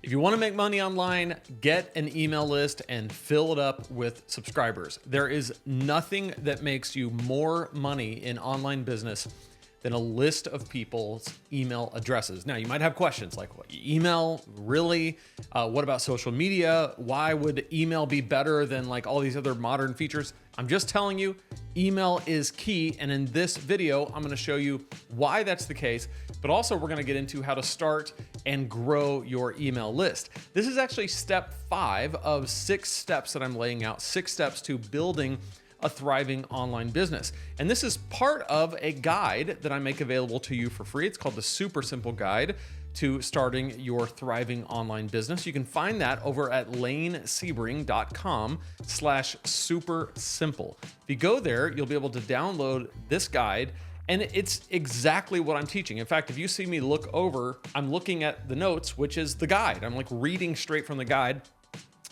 If you want to make money online, get an email list and fill it up with subscribers. There is nothing that makes you more money in online business than a list of people's email addresses. Now, you might have questions like, what, email? Really? What about social media? Why would email be better than like all these other modern features? I'm just telling you, email is key. And in this video, I'm gonna show you why that's the case, but also we're gonna get into how to start and grow your email list. This is actually step 5 of 6 steps that I'm laying out, 6 steps to building a thriving online business. And this is part of a guide that I make available to you for free. It's called the Super Simple Guide to Starting Your Thriving Online Business. You can find that over at lanesebring.com/super simple. If you go there, you'll be able to download this guide, and it's exactly what I'm teaching. In fact, if you see me look over, I'm looking at the notes, which is the guide. I'm like reading straight from the guide,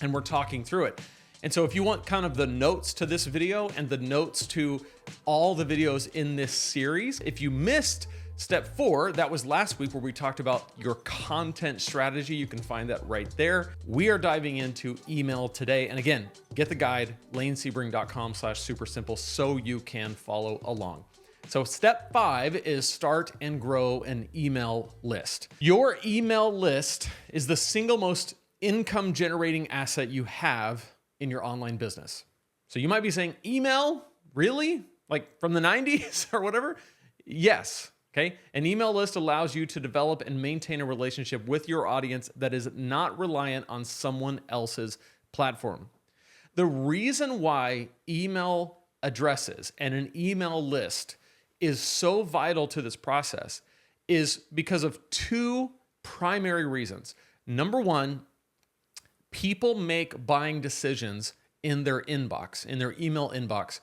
and we're talking through it. And so if you want kind of the notes to this video and the notes to all the videos in this series, if you missed step 4, that was last week where we talked about your content strategy. You can find that right there. We are diving into email today. And again, get the guide, lanesebring.com/super simple, so you can follow along. So step 5 is start and grow an email list. Your email list is the single most income generating asset you have in your online business. So you might be saying, email, really? Like from the 90s or whatever? Yes, okay? An email list allows you to develop and maintain a relationship with your audience that is not reliant on someone else's platform. The reason why email addresses and an email list is so vital to this process is because of 2 primary reasons. Number 1, people make buying decisions in their inbox, in their email inbox,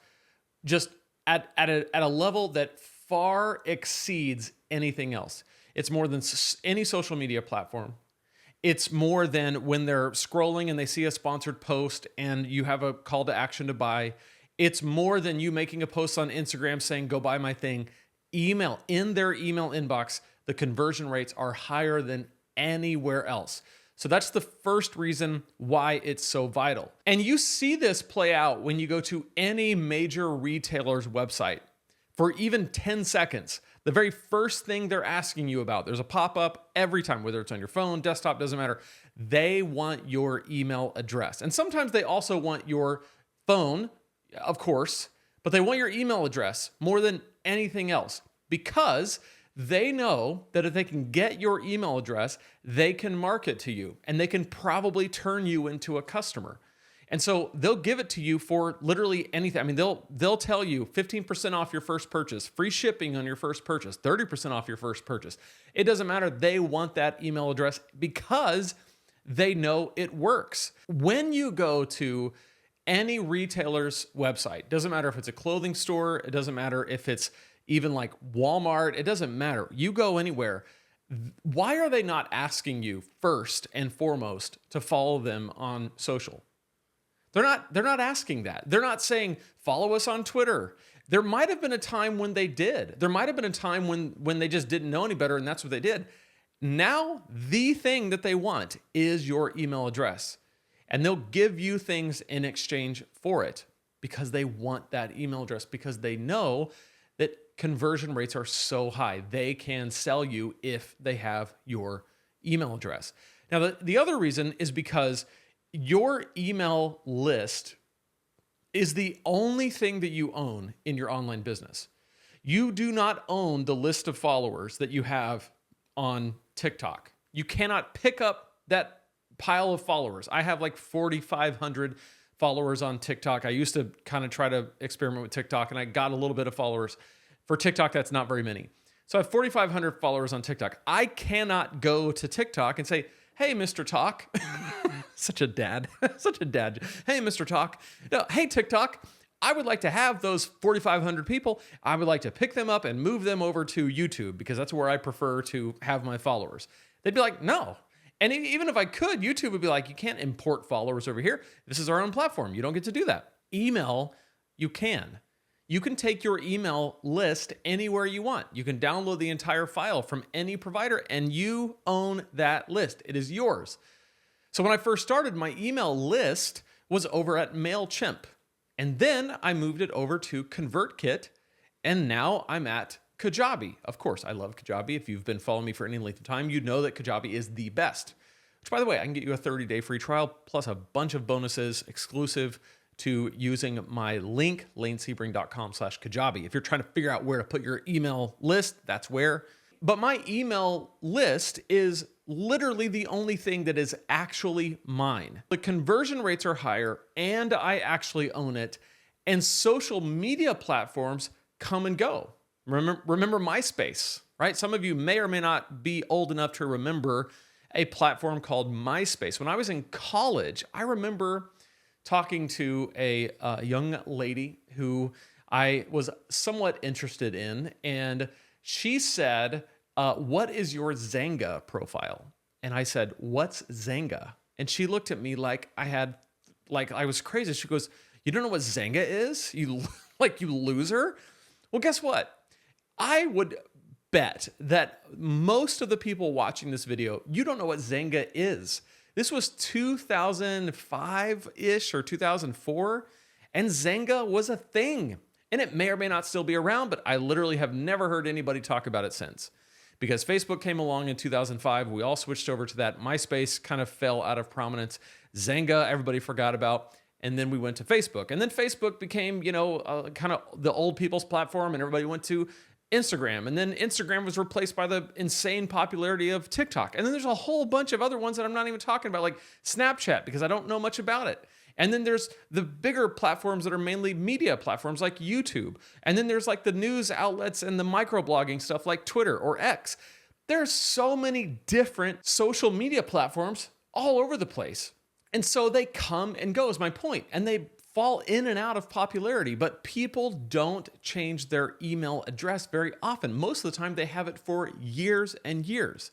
just at a level that far exceeds anything else. It's more than any social media platform. It's more than when they're scrolling and they see a sponsored post and you have a call to action to buy. It's more than you making a post on Instagram saying, go buy my thing. Email, in their email inbox, the conversion rates are higher than anywhere else. So that's the first reason why it's so vital. And you see this play out when you go to any major retailer's website. For even 10 seconds, the very first thing they're asking you about, there's a pop-up every time, whether it's on your phone, desktop, doesn't matter. They want your email address. And sometimes they also want your phone, of course, but they want your email address more than anything else because they know that if they can get your email address, they can market to you and they can probably turn you into a customer. And so they'll give it to you for literally anything. I mean, they'll tell you 15% off your first purchase, free shipping on your first purchase, 30% off your first purchase. It doesn't matter. They want that email address because they know it works. When you go to any retailer's website, doesn't matter if it's a clothing store, it doesn't matter if it's even like Walmart, it doesn't matter. You go anywhere. Why are they not asking you first and foremost to follow them on social? They're not asking that. They're not saying, follow us on Twitter. There might have been a time when they did. There might have been a time when they just didn't know any better and that's what they did. Now, the thing that they want is your email address. And they'll give you things in exchange for it because they want that email address, because they know that conversion rates are so high. They can sell you if they have your email address. Now, the other reason is because your email list is the only thing that you own in your online business. You do not own the list of followers that you have on TikTok. You cannot pick up that pile of followers. I have like 4,500 followers on TikTok. I used to kind of try to experiment with TikTok and I got a little bit of followers. For TikTok, that's not very many. So I have 4,500 followers on TikTok. I cannot go to TikTok and say, hey, Mr. Talk. Such a dad. Such a dad. Hey, Mr. Talk. No, hey, TikTok. I would like to have those 4,500 people. I would like to pick them up and move them over to YouTube because that's where I prefer to have my followers. They'd be like, no. And even if I could, YouTube would be like, you can't import followers over here. This is our own platform. You don't get to do that. Email, you can. You can take your email list anywhere you want. You can download the entire file from any provider and you own that list. It is yours. So when I first started, my email list was over at MailChimp. And then I moved it over to ConvertKit. And now I'm at Kajabi. Of course, I love Kajabi. If you've been following me for any length of time, you know that Kajabi is the best. Which, by the way, I can get you a 30-day free trial plus a bunch of bonuses exclusive to using my link, lanesebring.com/Kajabi. If you're trying to figure out where to put your email list, that's where. But my email list is literally the only thing that is actually mine. The conversion rates are higher and I actually own it. And social media platforms come and go. Remember MySpace, right? Some of you may or may not be old enough to remember a platform called MySpace. When I was in college, I remember talking to a young lady who I was somewhat interested in, and she said, what is your Zanga profile? And I said, what's Zanga? And she looked at me like I was crazy. She goes, you don't know what Zanga is? You loser? Well, guess what? I would bet that most of the people watching this video, you don't know what Zanga is. This was 2005-ish or 2004, and Zanga was a thing. And it may or may not still be around, but I literally have never heard anybody talk about it since. Because Facebook came along in 2005, we all switched over to that. MySpace kind of fell out of prominence. Zanga, everybody forgot about. And then we went to Facebook. And then Facebook became, kind of the old people's platform, and everybody went to Instagram. And then Instagram was replaced by the insane popularity of TikTok. And then there's a whole bunch of other ones that I'm not even talking about, like Snapchat, because I don't know much about it. And then there's the bigger platforms that are mainly media platforms like YouTube. And then there's like the news outlets and the microblogging stuff like Twitter or X. There's so many different social media platforms all over the place. And so they come and go is my point. And they fall in and out of popularity, but people don't change their email address very often. Most of the time they have it for years and years.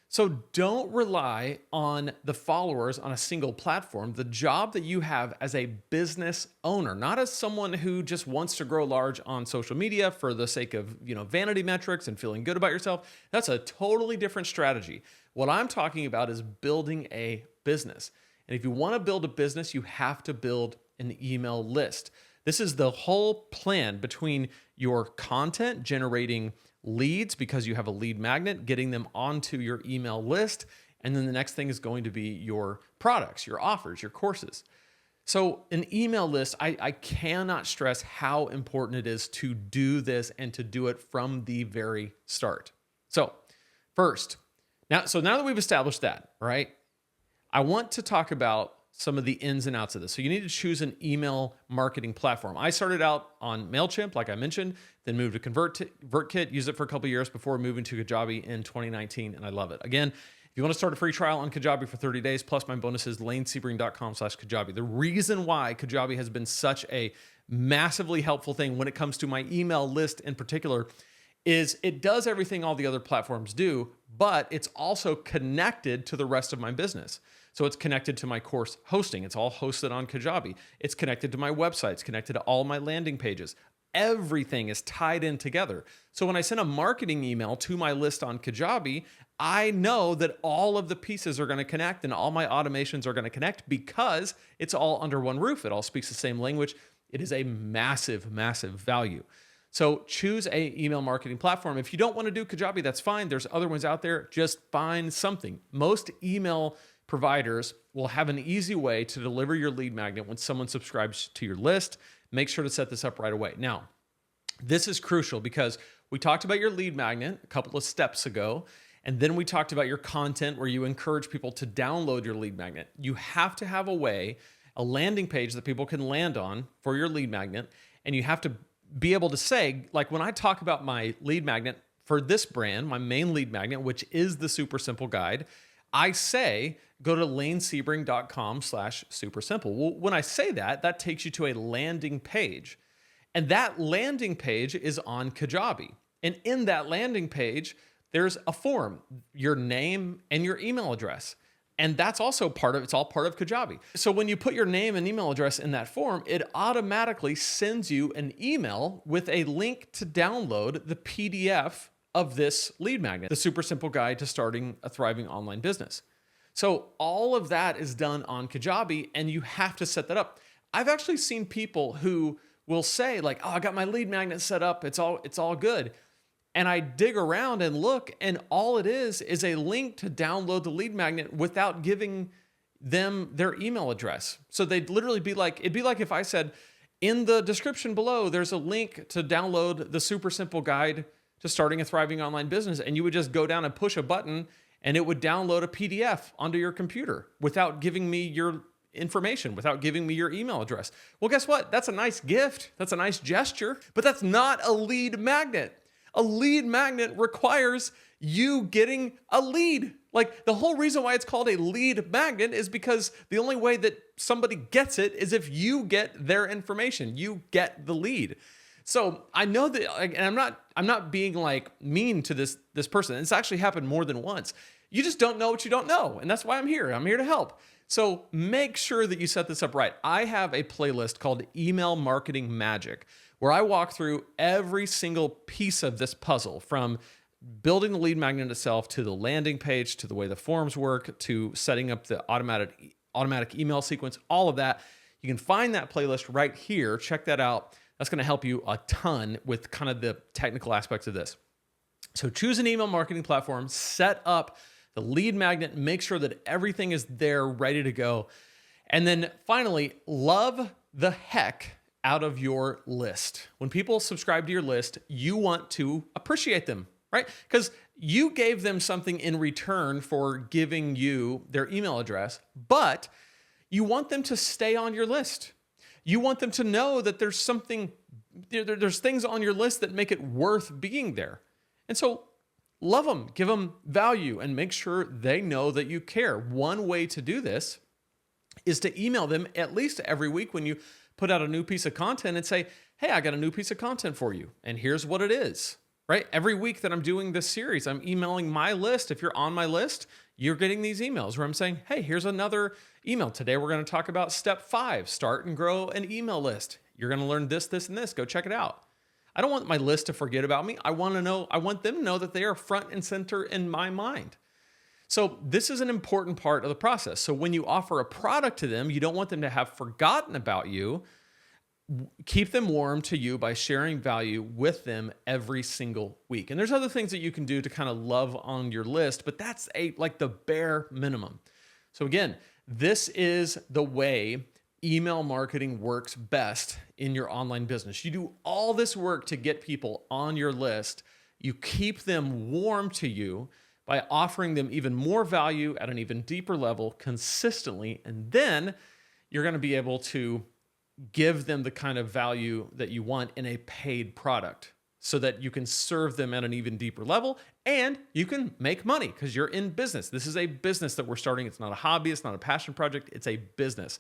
So don't rely on the followers on a single platform. The job that you have as a business owner, not as someone who just wants to grow large on social media for the sake of, vanity metrics and feeling good about yourself, that's a totally different strategy. What I'm talking about is building a business. And if you want to build a business, you have to build an email list. This is the whole plan between your content generating leads because you have a lead magnet, getting them onto your email list. And then the next thing is going to be your products, your offers, your courses. So an email list, I cannot stress how important it is to do this and to do it from the very start. So now that we've established that, right? I want to talk about some of the ins and outs of this. So you need to choose an email marketing platform. I started out on MailChimp, like I mentioned, then moved to ConvertKit, used it for a couple of years before moving to Kajabi in 2019, and I love it. Again, if you want to start a free trial on Kajabi for 30 days, plus my bonuses, lanesebring.com/Kajabi. The reason why Kajabi has been such a massively helpful thing when it comes to my email list in particular is it does everything all the other platforms do, but it's also connected to the rest of my business. So it's connected to my course hosting. It's all hosted on Kajabi. It's connected to my website. It's connected to all my landing pages. Everything is tied in together. So when I send a marketing email to my list on Kajabi, I know that all of the pieces are going to connect and all my automations are going to connect because it's all under one roof. It all speaks the same language. It is a massive, massive value. So choose a email marketing platform. If you don't want to do Kajabi, that's fine. There's other ones out there. Just find something. Most email providers will have an easy way to deliver your lead magnet when someone subscribes to your list. Make sure to set this up right away. Now, this is crucial because we talked about your lead magnet a couple of steps ago, and then we talked about your content where you encourage people to download your lead magnet. You have to have a landing page that people can land on for your lead magnet, and you have to be able to say, like when I talk about my lead magnet for this brand, my main lead magnet, which is the Super Simple Guide, I say, go to lanesebring.com/supersimple. Well, when I say that, that takes you to a landing page. And that landing page is on Kajabi. And in that landing page, there's a form, your name and your email address. And that's also it's all part of Kajabi. So when you put your name and email address in that form, it automatically sends you an email with a link to download the PDF of this lead magnet, the Super Simple Guide to Starting a Thriving Online Business. So all of that is done on Kajabi, and you have to set that up. I've actually seen people who will say like, "Oh, I got my lead magnet set up. It's all good." And I dig around and look, and all it is a link to download the lead magnet without giving them their email address. So they'd literally be like, it'd be like if I said, in the description below, there's a link to download the super simple guide to starting a thriving online business. And you would just go down and push a button, and it would download a PDF onto your computer without giving me your information, without giving me your email address. Well, guess what? That's a nice gift. That's a nice gesture, but that's not a lead magnet. A lead magnet requires you getting a lead. Like, the whole reason why it's called a lead magnet is because the only way that somebody gets it is if you get their information, you get the lead. So I know that, and I'm not being like mean to this person. It's actually happened more than once. You just don't know what you don't know. And that's why I'm here. I'm here to help. So make sure that you set this up right. I have a playlist called Email Marketing Magic, where I walk through every single piece of this puzzle, from building the lead magnet itself to the landing page, to the way the forms work, to setting up the automatic email sequence, all of that. You can find that playlist right here. Check that out. That's going to help you a ton with kind of the technical aspects of this. So choose an email marketing platform, set up the lead magnet, make sure that everything is there ready to go. And then finally, love the heck out of your list. When people subscribe to your list, you want to appreciate them, right? Because you gave them something in return for giving you their email address, but you want them to stay on your list. You want them to know that there's things on your list that make it worth being there. And so love them, give them value, and make sure they know that you care. One way to do this is to email them at least every week when you put out a new piece of content and say, "Hey, I got a new piece of content for you, and here's what it is," right? Every week that I'm doing this series, I'm emailing my list. If you're on my list, you're getting these emails where I'm saying, "Hey, here's another email. Today, we're going to talk about step 5, start and grow an email list. You're going to learn this, this, and this. Go check it out." I don't want my list to forget about me. I want them to know that they are front and center in my mind. So this is an important part of the process. So when you offer a product to them, you don't want them to have forgotten about you. Keep them warm to you by sharing value with them every single week. And there's other things that you can do to kind of love on your list, but that's like the bare minimum. So again, this is the way email marketing works best in your online business. You do all this work to get people on your list. You keep them warm to you by offering them even more value at an even deeper level consistently. And then you're going to be able to give them the kind of value that you want in a paid product so that you can serve them at an even deeper level and you can make money because you're in business. This is a business that we're starting. It's not a hobby. It's not a passion project. It's a business.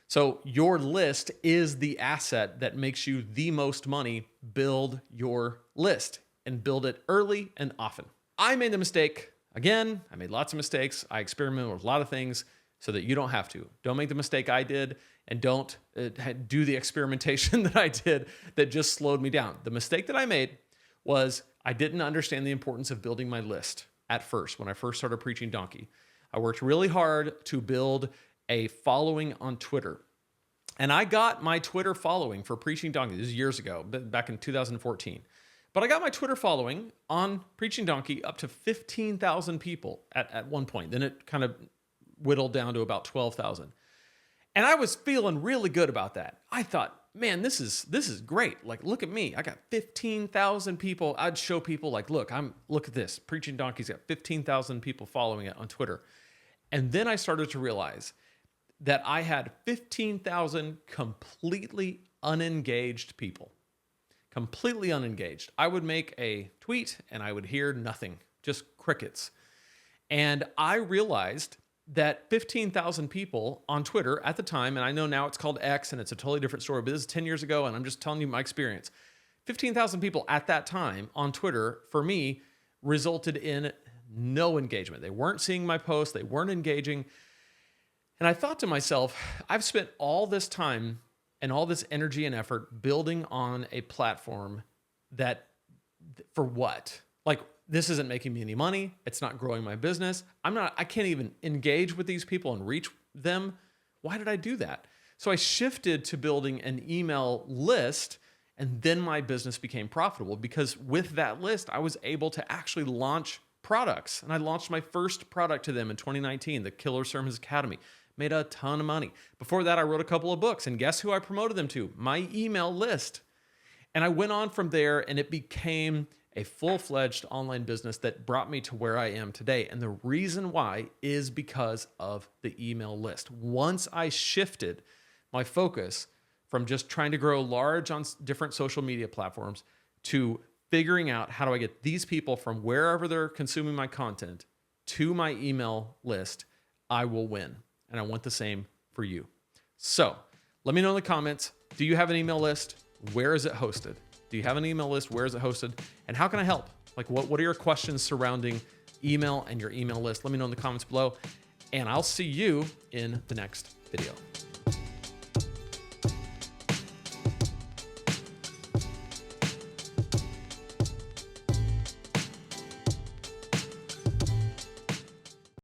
So your list is the asset that makes you the most money. Build your list and build it early and often. I made the mistake. Again, I made lots of mistakes. I experimented with a lot of things so that you don't have to. Don't make the mistake I did, and don't do the experimentation that I did that just slowed me down. The mistake that I made was I didn't understand the importance of building my list at first when I first started preaching donkey. I worked really hard to build a following on Twitter. And I got my Twitter following for Preaching Donkey. This is years ago, back in 2014. But I got my Twitter following on Preaching Donkey up to 15,000 people at one point. Then it kind of whittled down to about 12,000. And I was feeling really good about that. I thought, man, this is great. Like, look at me. I got 15,000 people. I'd show people like, look at this. Preaching Donkey's got 15,000 people following it on Twitter. And then I started to realize that I had 15,000 completely unengaged people. Completely unengaged. I would make a tweet and I would hear nothing, just crickets. And I realized that 15,000 people on Twitter at the time, and I know now it's called X and it's a totally different story, but this is 10 years ago and I'm just telling you my experience. 15,000 people at that time on Twitter, for me, resulted in no engagement. They weren't seeing my posts. They weren't engaging. And I thought to myself, I've spent all this time and all this energy and effort building on a platform that, for what? Like, this isn't making me any money. It's not growing my business. I can't even engage with these people and reach them. Why did I do that? So I shifted to building an email list, and then my business became profitable because with that list, I was able to actually launch products. And I launched my first product to them in 2019, the Killer Sermons Academy. Made a ton of money. Before that, I wrote a couple of books, and guess who I promoted them to? My email list. And I went on from there, and it became a full-fledged online business that brought me to where I am today. And the reason why is because of the email list. Once I shifted my focus from just trying to grow large on different social media platforms to figuring out how do I get these people from wherever they're consuming my content to my email list, I will win. And I want the same for you. So let me know in the comments, do you have an email list? Where is it hosted? Do you have an email list? Where is it hosted? And how can I help? Like what are your questions surrounding email and your email list? Let me know in the comments below, and I'll see you in the next video.